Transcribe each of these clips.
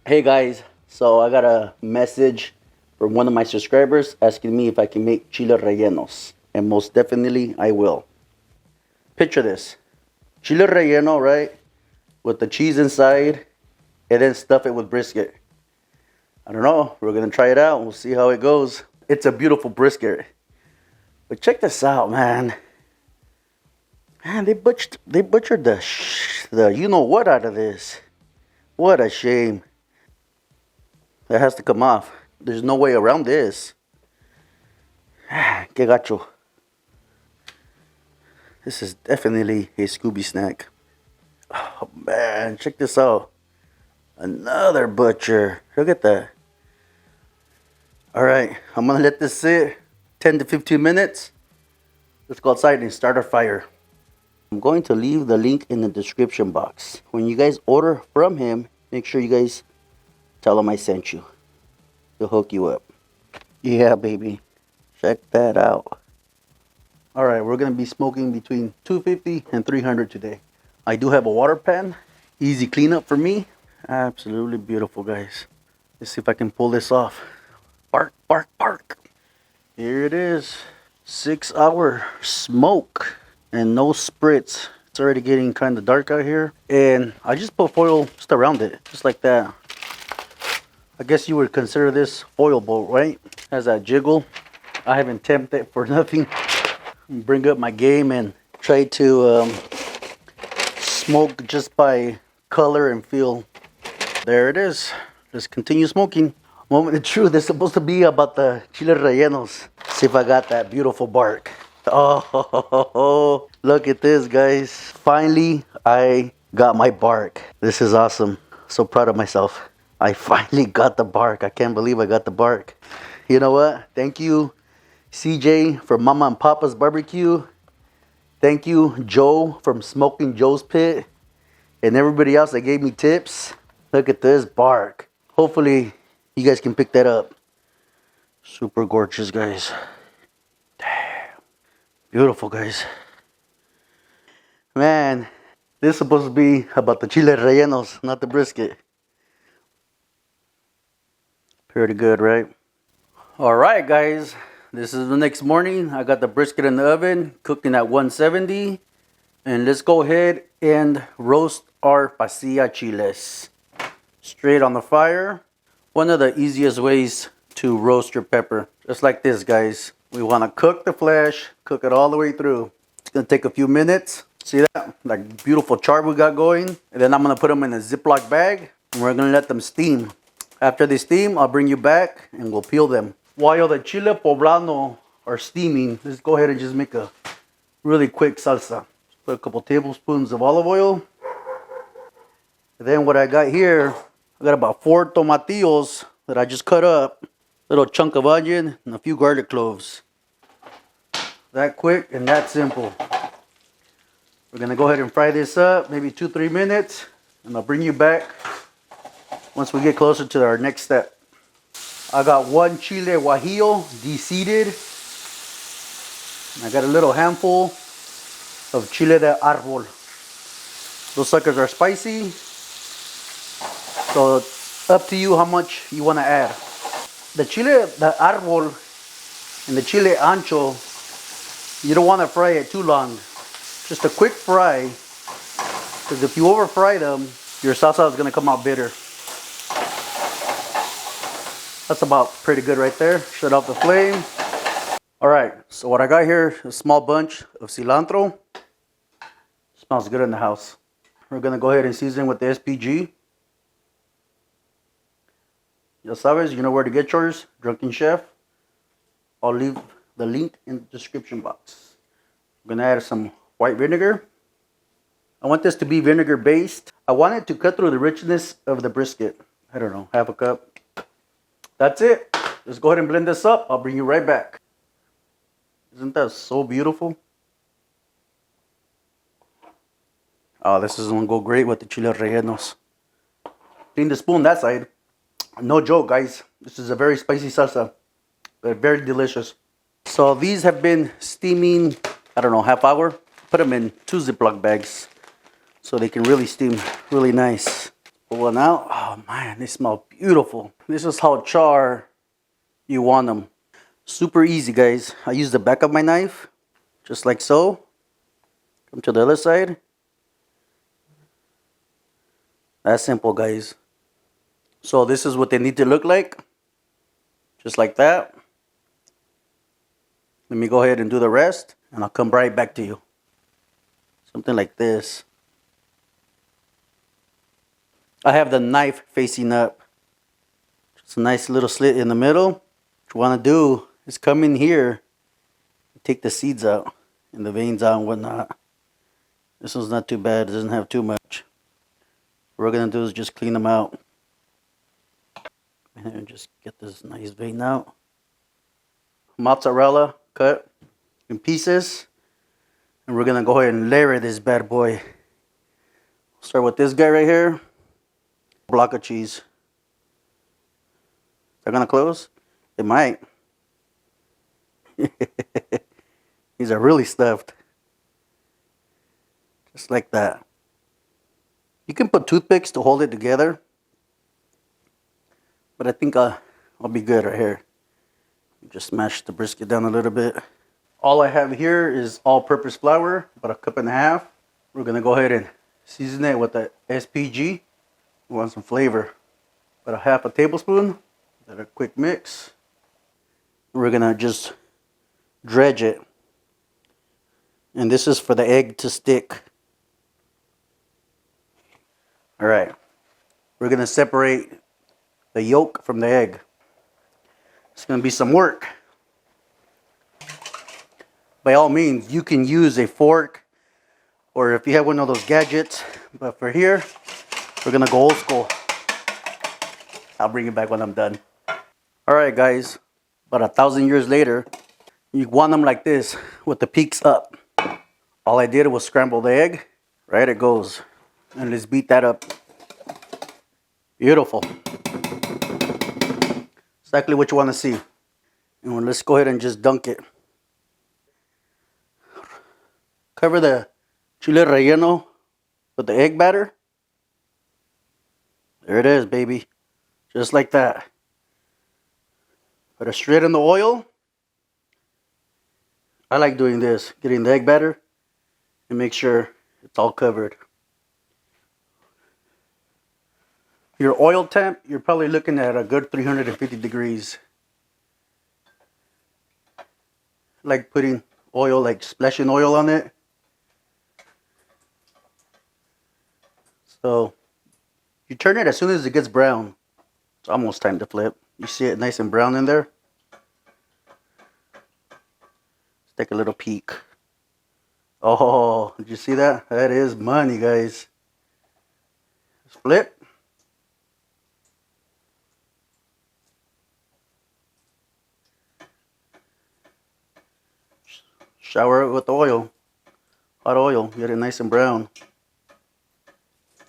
Hey guys, so I got a message from one of my subscribers asking me if I can make chile rellenos. And most definitely I will. Picture this. Chile relleno, right? With the cheese inside and then stuff it with brisket. I don't know. We're going to try it out. We'll see how it goes. It's a beautiful brisket. But check this out, man. Man, they butchered the you know what out of this. What a shame. That has to come off. There's no way around this. Que gacho. This is definitely a Scooby snack. Oh man, check this out. Another butcher. Look at that. Alright, I'm gonna let this sit 10 to 15 minutes. Let's go outside and start our fire. I'm going to leave the link in the description box. When you guys order from him, make sure you guys tell him I sent you. He'll hook you up. Yeah, baby. Check that out. Alright, we're going to be smoking between 250 and 300 today. I do have a water pan. Easy cleanup for me. Absolutely beautiful, guys. Let's see if I can pull this off. Bark, bark, bark. Here it is. 6-hour smoke and no spritz. It's already getting kind of dark out here. And I just put foil just around it, just like that. I guess you would consider this foil boat, right? Has that jiggle. I haven't tempted it for nothing. Bring up my game and try to smoke just by color and feel. There it is. Let's continue smoking. Moment of truth is supposed to be about the chile rellenos. See if I got that beautiful bark. Oh, look at this, guys. Finally, I got my bark. This is awesome. So proud of myself. I finally got the bark. I can't believe I got the bark. You know what? Thank you, CJ from Mama and Papa's Barbecue. Thank you, Joe from Smoking Joe's Pit. And everybody else that gave me tips. Look at this bark. Hopefully, you guys can pick that up. Super gorgeous, guys. Damn. Beautiful, guys. Man, this is supposed to be about the chile rellenos, not the brisket. Pretty good, right? Alright, guys. This is the next morning. I got the brisket in the oven, cooking at 170. And let's go ahead and roast our pasilla chiles. Straight on the fire. One of the easiest ways to roast your pepper. Just like this, guys. We want to cook the flesh, cook it all the way through. It's going to take a few minutes. See that? Like beautiful char we got going. And then I'm going to put them in a Ziploc bag. And we're going to let them steam. After they steam, I'll bring you back and we'll peel them. While the chile poblano are steaming, let's go ahead and just make a really quick salsa. Put a couple tablespoons of olive oil. And then what I got here, I got about 4 tomatillos that I just cut up. Little chunk of onion and a few garlic cloves. That quick and that simple. We're gonna go ahead and fry this up, maybe 2-3 minutes, and I'll bring you back once we get closer to our next step. I got 1 chile guajillo de-seeded. I got a little handful of chile de árbol. Those suckers are spicy. So it's up to you how much you want to add. The chile de árbol and the chile ancho, you don't want to fry it too long. Just a quick fry, because if you over fry them, your salsa is going to come out bitter. That's about pretty good right there. Shut off the flame. Alright, so what I got here is a small bunch of cilantro. Smells good in the house. We're going to go ahead and season with the SPG. Ya sabes, you know where to get yours. Drunken Chef. I'll leave the link in the description box. I'm going to add some white vinegar. I want this to be vinegar based. I want it to cut through the richness of the brisket. I don't know, half a cup. That's it. Let's go ahead and blend this up. I'll bring you right back. Isn't that so beautiful? Oh, this is going to go great with the chile rellenos. Clean the spoon that side. No joke, guys. This is a very spicy salsa, but very delicious. So these have been steaming, I don't know, half hour. Put them in 2 Ziploc bags so they can really steam really nice. Pull one out. Oh man, they smell beautiful. This is how char you want them. Super easy, guys. I use the back of my knife, just like so. Come to the other side. That's simple, guys. So this is what they need to look like. Just like that. Let me go ahead and do the rest, and I'll come right back to you. Something like this. I have the knife facing up. Just a nice little slit in the middle. What you want to do is come in here, take the seeds out and the veins out and whatnot. This one's not too bad. It doesn't have too much. What we're going to do is just clean them out. And just get this nice vein out. Mozzarella cut in pieces. And we're going to go ahead and layer this bad boy. Start with this guy right here. Block of cheese. Is that going to close? It might. These are really stuffed. Just like that. You can put toothpicks to hold it together. But I think I'll be good right here. Just smash the brisket down a little bit. All I have here is all-purpose flour, about 1.5 cups. We're going to go ahead and season it with the SPG. We want some flavor. About 1/2 tablespoon. Let a quick mix. We're going to just dredge it. And this is for the egg to stick. Alright. We're going to separate the yolk from the egg. It's going to be some work. By all means, you can use a fork, or if you have one of those gadgets. But for here, we're going to go old school. I'll bring it back when I'm done. Alright guys, about 1,000 years later, you want them like this with the peaks up. All I did was scramble the egg. Right it goes. And let's beat that up. Beautiful. Exactly what you want to see. And let's go ahead and just dunk it. Cover the chile relleno with the egg batter. There it is, baby. Just like that. Put it straight in the oil. I like doing this, getting the egg batter and make sure it's all covered. Your oil temp, you're probably looking at a good 350 degrees. I like putting oil, like splashing oil on it. So you turn it as soon as it gets brown. It's almost time to flip. You see it nice and brown in there? Let's take a little peek. Oh, did you see that? That is money, guys. Let's flip. Shower it with oil. Hot oil. Get it nice and brown.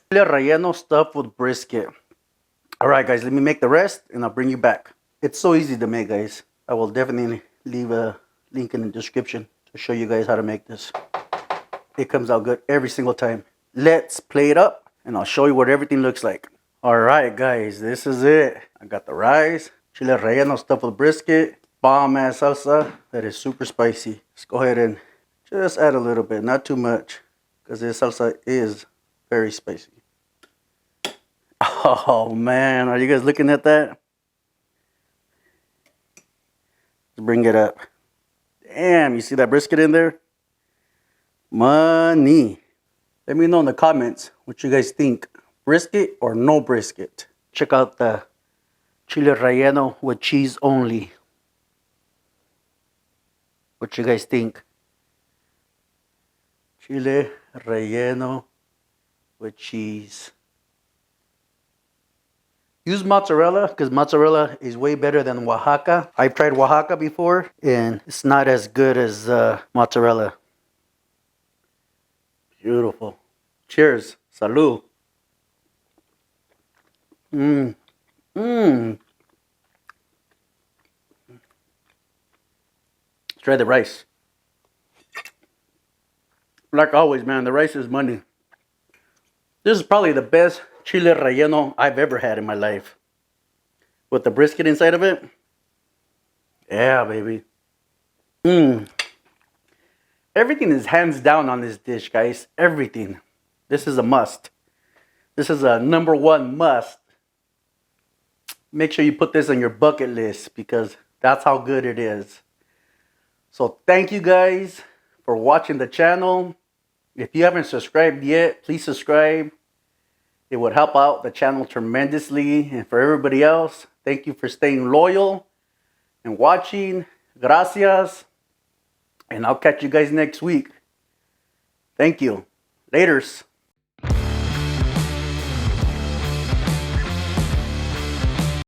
Chile relleno stuffed with brisket. Alright guys, let me make the rest and I'll bring you back. It's so easy to make, guys. I will definitely leave a link in the description to show you guys how to make this. It comes out good every single time. Let's play it up and I'll show you what everything looks like. Alright guys, this is it. I got the rice, chile relleno stuffed with brisket, bomb ass salsa that is super spicy. Let's go ahead and just add a little bit, not too much, because this salsa is very spicy. Oh man, are you guys looking at that? Let's bring it up. Damn, you see that brisket in there? Money. Let me know in the comments what you guys think. Brisket or no brisket? Check out the chile relleno with cheese only. What you guys think? Chile relleno with cheese. Use mozzarella because mozzarella is way better than Oaxaca. I've tried Oaxaca before and it's not as good as mozzarella. Beautiful. Cheers. Salud. Let's try the rice. Like always, man, the rice is money. This is probably the best chile relleno I've ever had in my life. With the brisket inside of it. Yeah, baby. Mmm. Everything is hands down on this dish, guys. Everything. This is a must. This is a number one must. Make sure you put this on your bucket list because that's how good it is. So thank you guys for watching the channel. If you haven't subscribed yet, please subscribe. It would help out the channel tremendously. And for everybody else, thank you for staying loyal and watching. Gracias. And I'll catch you guys next week. Thank you. Laters.